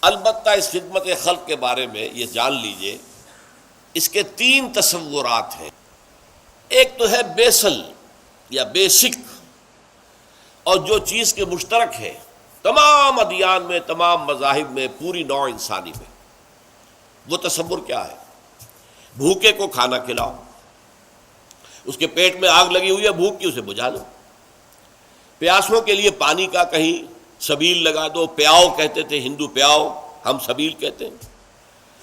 البتہ اس خدمت خلق کے بارے میں یہ جان لیجئے، اس کے 3 تصورات ہیں۔ ایک تو ہے بیسل یا بیسک، اور جو چیز کے مشترک ہے تمام ادیان میں، تمام مذاہب میں، پوری نوع انسانی میں۔ وہ تصور کیا ہے؟ بھوکے کو کھانا کھلاؤ، اس کے پیٹ میں آگ لگی ہوئی ہے، بھوک کی، اسے بجھا دو۔ پیاسوں کے لیے پانی کا کہیں سبیل لگا دو، پیاؤ کہتے تھے ہندو، پیاؤ ہم سبیل کہتے ہیں،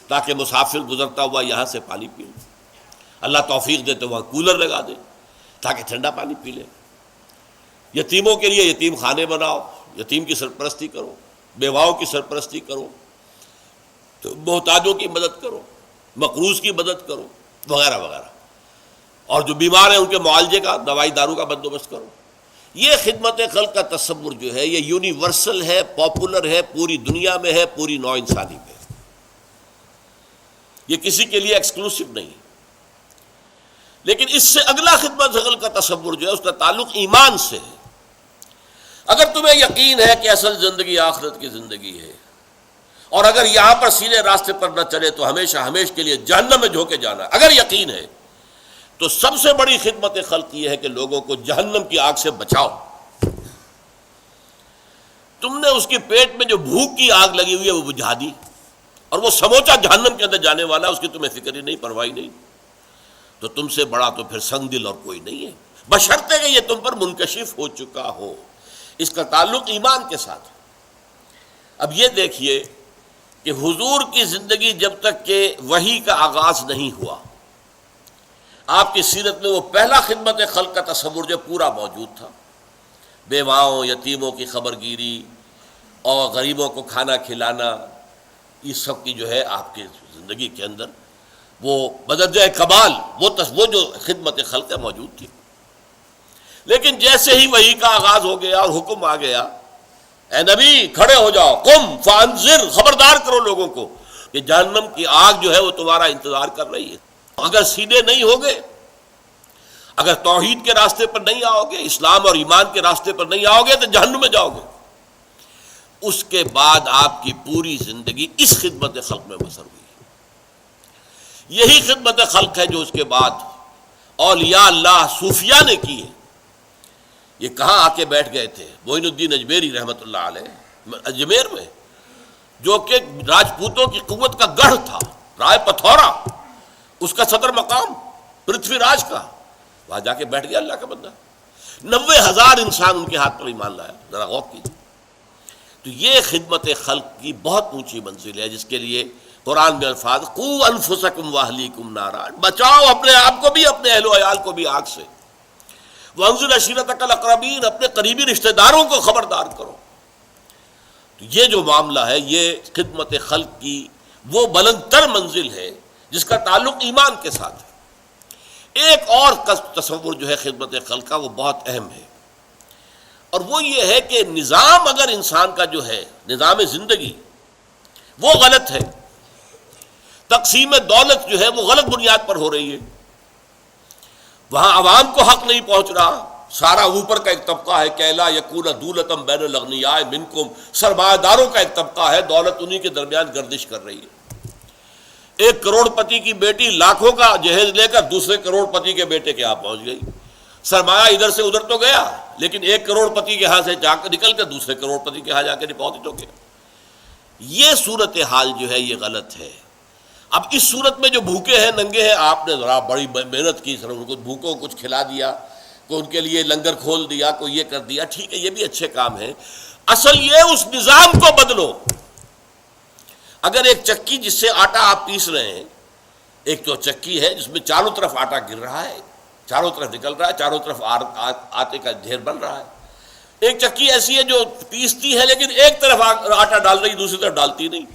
تاکہ مسافر گزرتا ہوا یہاں سے پانی پی لے۔ اللہ توفیق دے تو وہاں کولر لگا دے تاکہ ٹھنڈا پانی پی لے۔ یتیموں کے لیے یتیم خانے بناؤ، یتیم کی سرپرستی کرو، بیواؤں کی سرپرستی کرو، تو محتاجوں کی مدد کرو، مقروض کی مدد کرو، وغیرہ وغیرہ، اور جو بیمار ہیں ان کے معالجے کا، دوائی دارو کا بندوبست کرو۔ یہ خدمت خلق کا تصور جو ہے یہ یونیورسل ہے، پاپولر ہے، پوری دنیا میں ہے، پوری نوع انسانی میں ہے۔ یہ کسی کے لیے ایکسکلوسیو نہیں۔ لیکن اس سے اگلا خدمت خلق کا تصور جو ہے اس کا تعلق ایمان سے ہے۔ اگر تمہیں یقین ہے کہ اصل زندگی آخرت کی زندگی ہے، اور اگر یہاں پر سیدھے راستے پر نہ چلے تو ہمیشہ ہمیشہ کے لیے جہنم میں جھونکے جانا ہے، اگر یقین ہے تو سب سے بڑی خدمت خلق یہ ہے کہ لوگوں کو جہنم کی آگ سے بچاؤ۔ تم نے اس کے پیٹ میں جو بھوک کی آگ لگی ہوئی ہے وہ بجھا دی، اور وہ سموچا جہنم کے اندر جانے والا، اس کی تمہیں فکر ہی نہیں، پرواہ نہیں، تو تم سے بڑا تو پھر سنگ دل اور کوئی نہیں ہے، بشرطے کہ یہ تم پر منکشف ہو چکا ہو۔ اس کا تعلق ایمان کے ساتھ ہے۔ اب یہ دیکھیے کہ حضور کی زندگی جب تک کہ وحی کا آغاز نہیں ہوا، آپ کی سیرت میں وہ پہلا خدمت خلق کا تصور جو پورا موجود تھا، بیواؤں، یتیموں کی خبر گیری اور غریبوں کو کھانا کھلانا، یہ سب کی جو ہے آپ کی زندگی کے اندر وہ بدرجہ کمال وہ جو خدمت خلق موجود تھی۔ لیکن جیسے ہی وحی کا آغاز ہو گیا اور حکم آ گیا، اے نبی کھڑے ہو جاؤ، قم فانذر، خبردار کرو لوگوں کو کہ جہنم کی آگ جو ہے وہ تمہارا انتظار کر رہی ہے۔ اگر سیدھے نہیں ہوگے، اگر توحید کے راستے پر نہیں آؤ گے، اسلام اور ایمان کے راستے پر نہیں آؤ گے تو جہنم میں جاؤ گے۔ اس کے بعد آپ کی پوری زندگی اس خدمت خلق میں بسر ہوئی۔ یہی خدمت خلق ہے جو اس کے بعد اولیاء اللہ صوفیاء نے کی ہے۔ یہ کہاں آ کے بیٹھ گئے تھے؟ معین الدین اجمیری رحمۃ اللہ علیہ اجمیر میں، جو کہ راجپوتوں کی قوت کا گڑھ تھا، رائے پتھورا اس کا صدر مقام، پرتھوی راج کا، وہاں جا کے بیٹھ گیا اللہ کا بندہ۔ 90,000 انسان ان کے ہاتھ پر ایمان لایا، ذرا غور کیجیے۔ تو یہ خدمت خلق کی بہت اونچی منزل ہے، جس کے لیے قرآن میں الفاظ قو انفسکم واہلیکم نارا، بچاؤ اپنے آپ کو بھی، اپنے اہل و عیال کو بھی آگ سے۔ وانذر عشیرتک الاقربین، اپنے قریبی رشتہ داروں کو خبردار کرو۔ تو یہ جو معاملہ ہے یہ خدمت خلق کی وہ بلند تر منزل ہے جس کا تعلق ایمان کے ساتھ ہے۔ ایک اور تصور جو ہے خدمت خلق کا وہ بہت اہم ہے، اور وہ یہ ہے کہ نظام اگر انسان کا جو ہے نظام زندگی وہ غلط ہے، تقسیم دولت جو ہے وہ غلط بنیاد پر ہو رہی ہے، وہاں عوام کو حق نہیں پہنچ رہا، سارا اوپر کا ایک طبقہ ہے، کیلا یکون دولتم بین الاغنیاء منکم، سرمایہ داروں کا ایک طبقہ ہے، دولت انہی کے درمیان گردش کر رہی ہے۔ 1 کروڑ پتی کی بیٹی لاکھوں کا جہیز لے کر دوسرے کروڑ پتی کے بیٹے کے ہاں پہنچ گئی، سرمایہ ادھر سے ادھر تو گیا، لیکن 1 کروڑ پتی کے ہاں سے جا کر نکل کر دوسرے کروڑ پتی کے ہاں جا کے پہنچ تو گیا۔ یہ صورتحال جو ہے یہ غلط ہے۔ اب اس صورت میں جو بھوکے ہیں، ننگے ہیں، آپ نے ذرا بڑی محنت کی، ان کو بھوکوں کو کچھ کھلا دیا، کوئی ان کے لیے لنگر کھول دیا، کوئی یہ کر دیا، ٹھیک ہے، یہ بھی اچھے کام ہیں۔ اصل یہ اس نظام کو بدلو۔ اگر ایک چکی جس سے آٹا آپ پیس رہے ہیں، ایک تو چکی ہے جس میں چاروں طرف آٹا گر رہا ہے، چاروں طرف نکل رہا ہے، چاروں طرف آٹے کا ڈھیر بن رہا ہے، ایک چکی ایسی ہے جو پیستی ہے لیکن ایک طرف آٹا ڈال رہی، دوسری طرف ڈالتی نہیں،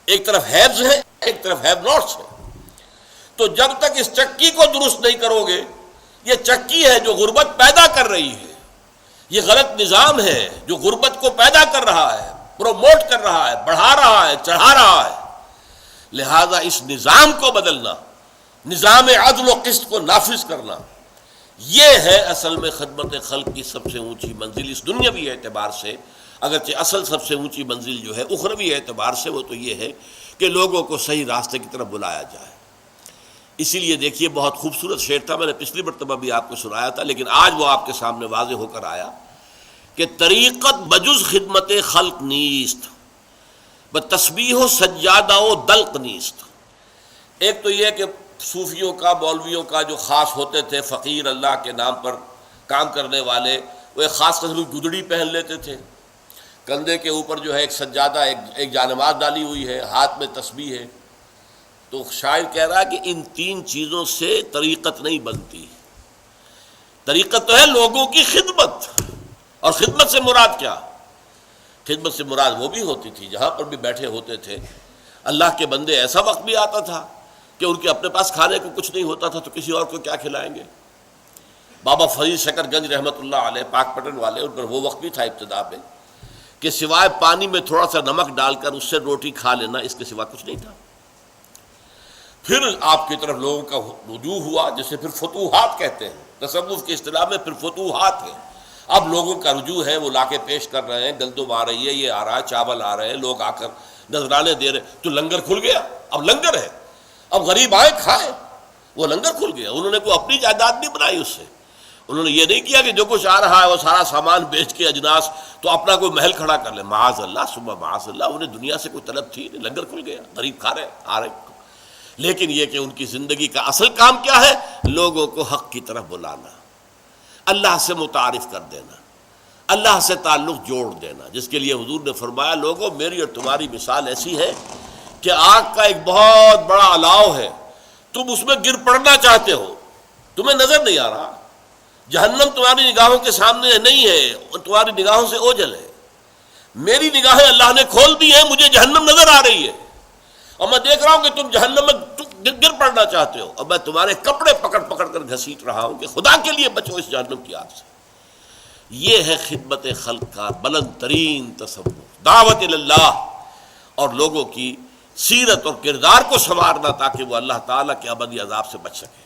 ایک طرف ہیوز ہے، ایک طرف ہیو ناٹس ہے۔ تو جب تک اس چکی کو درست نہیں کرو گے، یہ چکی ہے جو غربت پیدا کر رہی ہے، یہ غلط نظام ہے جو غربت کو پیدا کر رہا ہے، پروموٹ کر رہا ہے، بڑھا رہا ہے، چڑھا رہا ہے۔ لہذا اس نظام کو بدلنا، نظام عدل و قسط کو نافذ کرنا، یہ ہے اصل میں خدمت خلق کی سب سے اونچی منزل اس دنیاوی اعتبار سے۔ اگرچہ اصل سب سے اونچی منزل جو ہے اخروی اعتبار سے وہ تو یہ ہے کہ لوگوں کو صحیح راستے کی طرف بلایا جائے۔ اسی لیے دیکھیے بہت خوبصورت شعر تھا، میں نے پچھلی مرتبہ بھی آپ کو سنایا تھا، لیکن آج وہ آپ کے سامنے واضح ہو کر آیا کہ طریقت بجز خدمت خلق نیست، بتسبیح و سجادہ و دلق نیست۔ ایک تو یہ کہ صوفیوں کا، مولویوں کا جو خاص ہوتے تھے فقیر اللہ کے نام پر کام کرنے والے، وہ ایک خاص قسم کی گدڑی پہن لیتے تھے، کندھے کے اوپر جو ہے ایک سجادہ، ایک جانماز ڈالی ہوئی ہے، ہاتھ میں تسبیح ہے۔ تو شاعر کہہ رہا ہے کہ ان تین چیزوں سے طریقت نہیں بنتی۔ طریقت تو ہے لوگوں کی خدمت، اور خدمت سے مراد کیا؟ خدمت سے مراد وہ بھی ہوتی تھی جہاں پر بھی بیٹھے ہوتے تھے اللہ کے بندے، ایسا وقت بھی آتا تھا کہ ان کے اپنے پاس کھانے کو کچھ نہیں ہوتا تھا تو کسی اور کو کیا کھلائیں گے۔ بابا فرید شکر گنج رحمۃ اللہ علیہ، پاک پٹن والے، ان پر وہ وقت بھی تھا ابتدا میں کہ سوائے پانی میں تھوڑا سا نمک ڈال کر اس سے روٹی کھا لینا، اس کے سوا کچھ نہیں تھا۔ پھر آپ کی طرف لوگوں کا رجوع ہوا، جسے پھر فتوحات کہتے ہیں، تصوف کی اصطلاح میں پھر فتوحات ہے۔ اب لوگوں کا رجوع ہے، وہ لا کے پیش کر رہے ہیں، گندم آ رہی ہے، یہ آ رہا ہے، چاول آ رہے ہیں، لوگ آ کر نذرانے دے رہے، تو لنگر کھل گیا۔ اب لنگر ہے، اب غریب آئے کھائے، وہ لنگر کھل گیا۔ انہوں نے کوئی اپنی جائیداد نہیں بنائی اس سے، انہوں نے یہ نہیں کیا کہ جو کچھ آ رہا ہے وہ سارا سامان بیچ کے اجناس تو اپنا کوئی محل کھڑا کر لے، معاذ اللہ ثم معاذ اللہ، انہیں دنیا سے کوئی طلب تھی نہیں، لنگر کھل گیا، غریب کھا رہے آ رہے۔ لیکن یہ کہ ان کی زندگی کا اصل کام کیا ہے؟ لوگوں کو حق کی طرف بلانا، اللہ سے متعارف کر دینا، اللہ سے تعلق جوڑ دینا، جس کے لیے حضور نے فرمایا لوگوں میری اور تمہاری مثال ایسی ہے کہ آگ کا ایک بہت بڑا الاؤ ہے، تم اس میں گر پڑنا چاہتے ہو، تمہیں نظر نہیں آ رہا، جہنم تمہاری نگاہوں کے سامنے نہیں ہے، تمہاری نگاہوں سے اوجھل ہے، میری نگاہیں اللہ نے کھول دی ہیں، مجھے جہنم نظر آ رہی ہے، اور میں دیکھ رہا ہوں کہ تم جہنم میں گر پڑنا چاہتے ہو، اور میں تمہارے کپڑے پکڑ پکڑ کر گھسیٹ رہا ہوں کہ خدا کے لیے بچو اس جہنم کی آگ سے۔ یہ ہے خدمت خلق کا بلند ترین تصور، دعوت اللہ، اور لوگوں کی سیرت اور کردار کو سنوارنا تاکہ وہ اللہ تعالیٰ کے ابدی عذاب سے بچ سکے۔